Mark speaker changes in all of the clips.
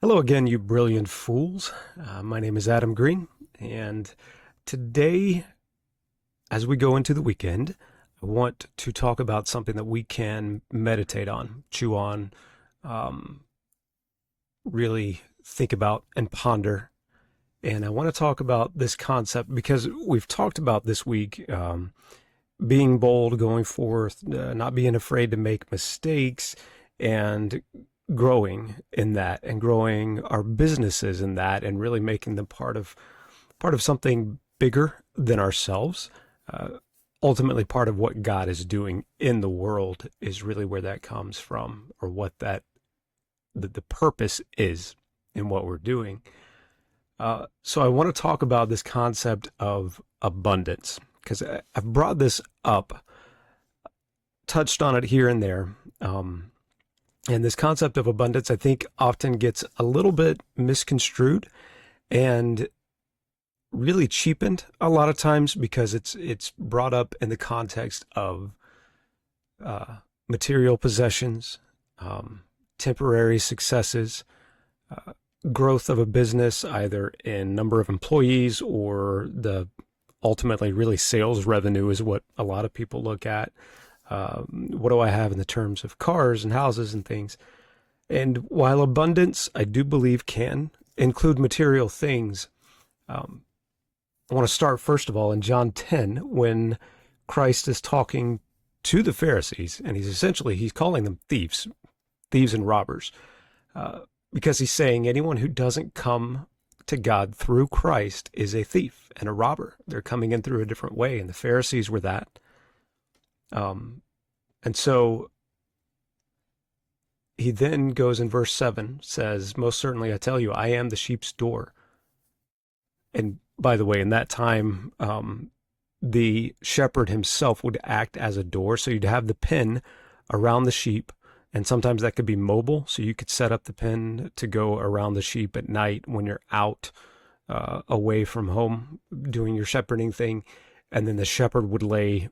Speaker 1: Hello again, you brilliant fools. My name is Adam Green, and today, as we go into the weekend, I want to talk about something that we can meditate on, chew on, um, really think about and ponder. And I want to talk about this concept because we've talked about this week being bold, going forth, not being afraid to make mistakes, and growing in that and growing our businesses in that and really making them part of something bigger than ourselves. Uh, Ultimately, part of what God is doing in the world is really where that comes from, or what the purpose is in what we're doing. So I want to talk about this concept of abundance because I've brought this up, touched on it here and there. And this concept of abundance, I think, often gets a little bit misconstrued and really cheapened a lot of times because it's brought up in the context of uh, material possessions, um, temporary successes, uh, growth of a business, either in number of employees or the ultimately really sales revenue is what a lot of people look at. What do I have in the terms of cars and houses and things? And while abundance, I do believe, can include material things, um, I want to start first of all in John 10 when Christ is talking to the Pharisees, and he's calling them thieves, thieves and robbers, uh, because he's saying anyone who doesn't come to God through Christ is a thief and a robber. They're coming in through a different way, and the Pharisees were that. Um, and so he then goes in verse 7, says, "Most certainly I tell you, I am the sheep's door." And by the way, in that time, the shepherd himself would act as a door. So you'd have the pen around the sheep, and sometimes that could be mobile. So you could set up the pen to go around the sheep at night when you're out away from home doing your shepherding thing. And then the shepherd would lay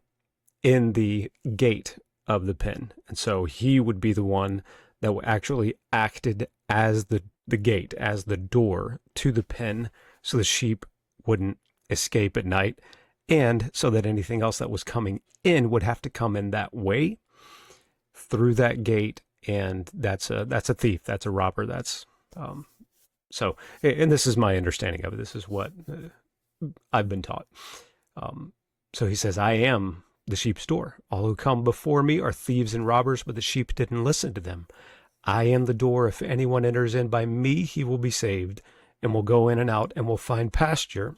Speaker 1: in the gate of the pen. And so he would be the one that actually acted as the gate, as the door to the pen, so the sheep wouldn't escape at night, and so that anything else that was coming in would have to come in that way through that gate. And that's a thief, that's a robber, that's um, so. And this is my understanding of it. This is what I've been taught. Um, so he says, "I am the sheep's door. All who come before me are thieves and robbers, but the sheep didn't listen to them. I am the door. If anyone enters in by me, he will be saved and will go in and out and will find pasture."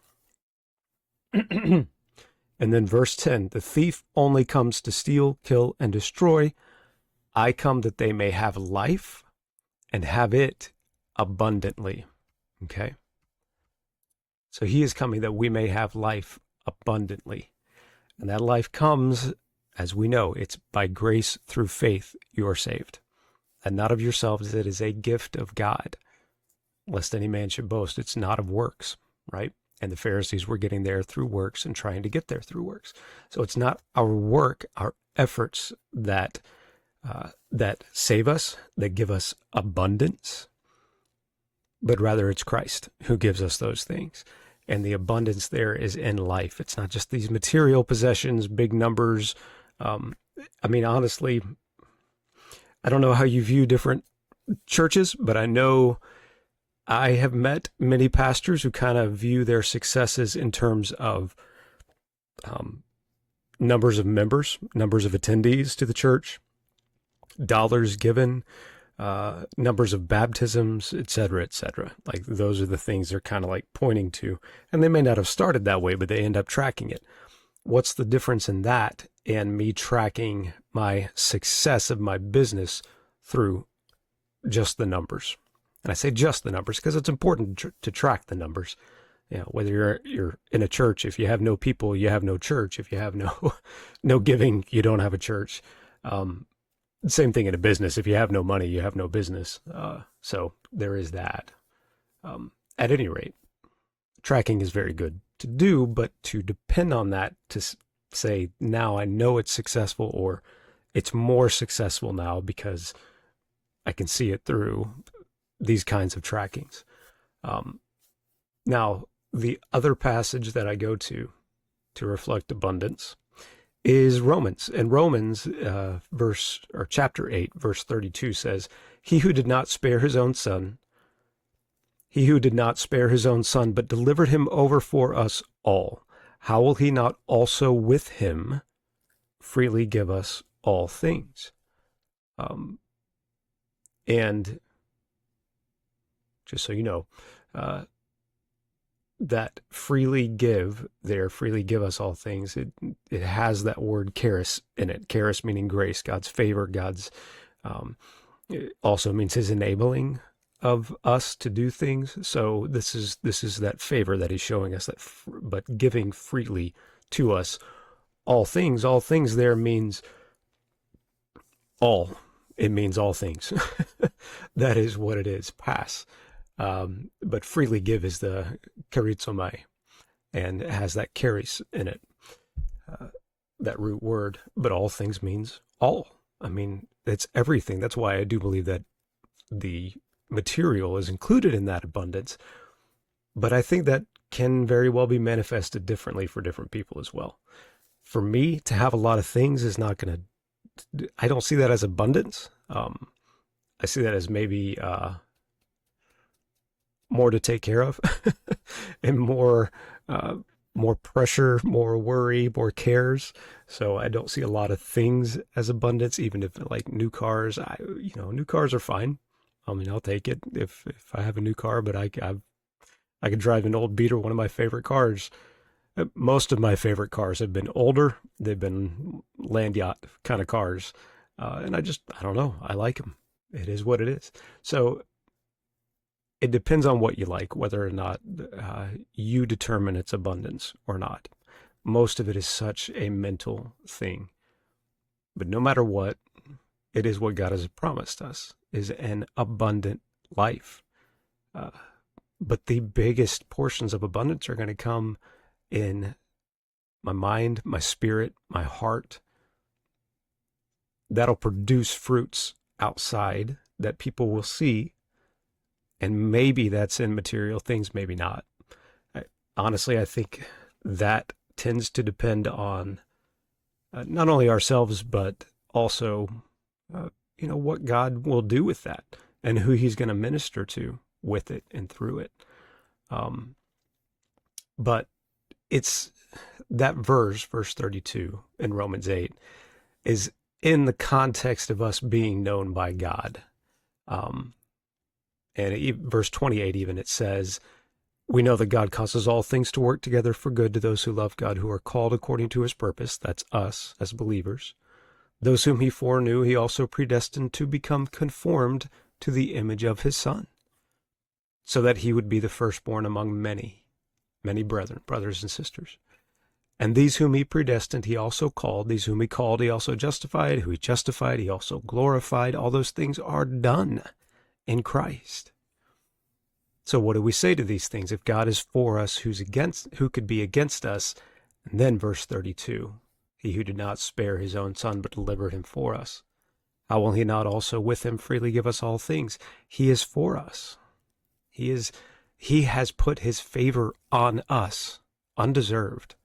Speaker 1: And then verse 10, "The thief only comes to steal, kill, and destroy. I come that they may have life and have it abundantly." Okay. So he is coming that we may have life abundantly. And that life comes, as we know, it's by grace through faith you are saved. And not of yourselves, it is a gift of God, lest any man should boast. It's not of works, right? And the Pharisees were getting there through works and trying to get there through works. So it's not our work, our efforts that save us, that give us abundance, but rather it's Christ who gives us those things. And the abundance there is in life. It's not just these material possessions, big numbers. Um, I mean, honestly, I don't know how you view different churches, but I know I have met many pastors who kind of view their successes in terms of um, numbers of members, numbers of attendees to the church, dollars given, numbers of baptisms, et cetera, et cetera. Like those are the things they're kind of like pointing to. And they may not have started that way, but they end up tracking it. What's the difference in that and me tracking my success of my business through just the numbers? And I say just the numbers because it's important to track the numbers. You know, whether you're in a church, if you have no people, you have no church. If you have no no giving, you don't have a church. Um, Same thing in a business. If you have no money, you have no business. So there is that. At any rate, tracking is very good to do, but to depend on that to say, now I know it's successful, or it's more successful now because I can see it through these kinds of trackings. Now, the other passage that I go to reflect abundance is Romans. And Romans chapter 8, verse 32 says, He who did not spare his own son, but delivered him over for us all, how will he not also with him freely give us all things? And just so you know, that freely give us all things, it has that word charis in it. Charis meaning grace, God's favor, God's, it also means his enabling of us to do things. So this is that favor that he's showing us, but giving freely to us all things. All things there means all. It means all things. That is what it is. Pass. But freely give is the charizomai, and it has that charis in it, that root word. But all things means all. I mean, it's everything. That's why I do believe that the material is included in that abundance. But I think that can very well be manifested differently for different people as well. For me, to have a lot of things is not going to, I don't see that as abundance. I see that as maybe more to take care of and more pressure, more worry, more cares. So I don't see a lot of things as abundance, even if like new cars. New cars are fine. I mean, I'll take it if I have a new car, but I could drive an old Beetle, one of my favorite cars. Most of my favorite cars have been older. They've been land yacht kind of cars. And I don't know. I like them. It is what it is. So it depends on what you like, whether or not you determine its abundance or not. Most of it is such a mental thing. But no matter what, it is what God has promised us, is an abundant life. But the biggest portions of abundance are going to come in my mind, my spirit, my heart. That'll produce fruits outside that people will see. And maybe that's in material things, maybe not. Honestly, I think that tends to depend on not only ourselves, but also, what God will do with that and who he's going to minister to with it and through it. But it's that verse 32 in Romans 8 is in the context of us being known by God. And verse 28 even, it says, we know that God causes all things to work together for good to those who love God, who are called according to his purpose. That's us as believers. Those whom he foreknew, he also predestined to become conformed to the image of his Son, so that he would be the firstborn among many, many brethren, brothers and sisters. And these whom he predestined, he also called. These whom he called, he also justified. Who he justified, he also glorified. All those things are done in Christ. So what do we say to these things? If God is for us, who could be against us? And then verse 32, he who did not spare his own son, but delivered him for us, how will he not also with him freely give us all things? He is for us. He has put his favor on us, undeserved,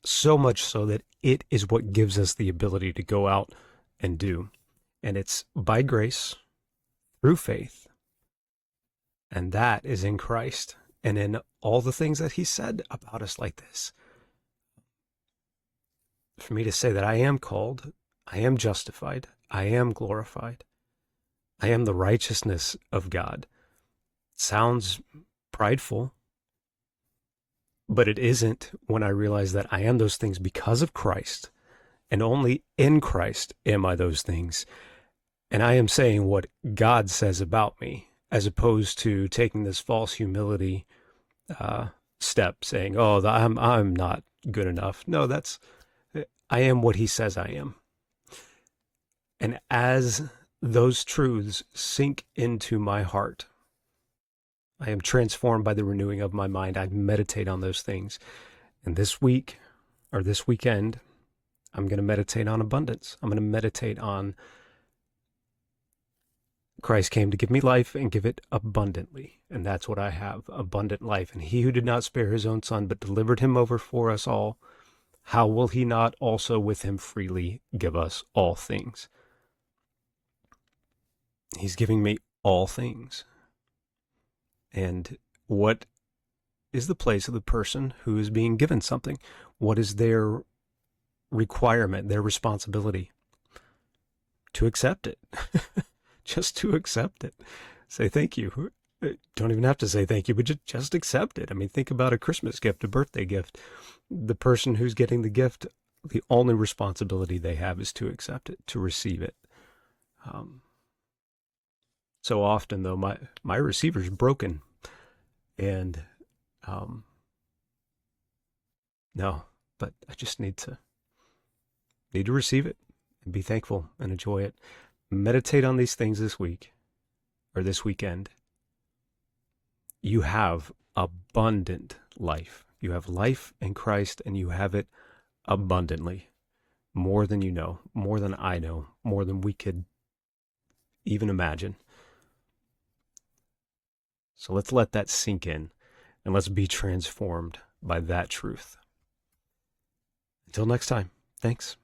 Speaker 1: so much so that it is what gives us the ability to go out and do. And it's by grace, through faith. And that is in Christ and in all the things that he said about us like this. For me to say that I am called, I am justified, I am glorified, I am the righteousness of God. It sounds prideful, but it isn't when I realize that I am those things because of Christ, and only in Christ am I those things. And I am saying what God says about me, as opposed to taking this false humility step, saying, "Oh, I'm not good enough." No, I am what he says I am. And as those truths sink into my heart, I am transformed by the renewing of my mind. I meditate on those things. And this week, or this weekend, I'm going to meditate on abundance. I'm going to meditate on Christ came to give me life and give it abundantly. And that's what I have, abundant life. And he who did not spare his own son, but delivered him over for us all, how will he not also with him freely give us all things? He's giving me all things. And what is the place of the person who is being given something? What is their requirement, their responsibility? To accept it. Just to accept it. Say thank you. Don't even have to say thank you, but just accept it. I mean, think about a Christmas gift, a birthday gift. The person who's getting the gift, the only responsibility they have is to accept it, to receive it. So often, though, my receiver's broken, and no, but I just need to receive it and be thankful and enjoy it. Meditate on these things this week or this weekend. You have abundant life. You have life in Christ, and you have it abundantly. More than you know, more than I know, more than we could even imagine. So let's let that sink in, and let's be transformed by that truth. Until next time, thanks.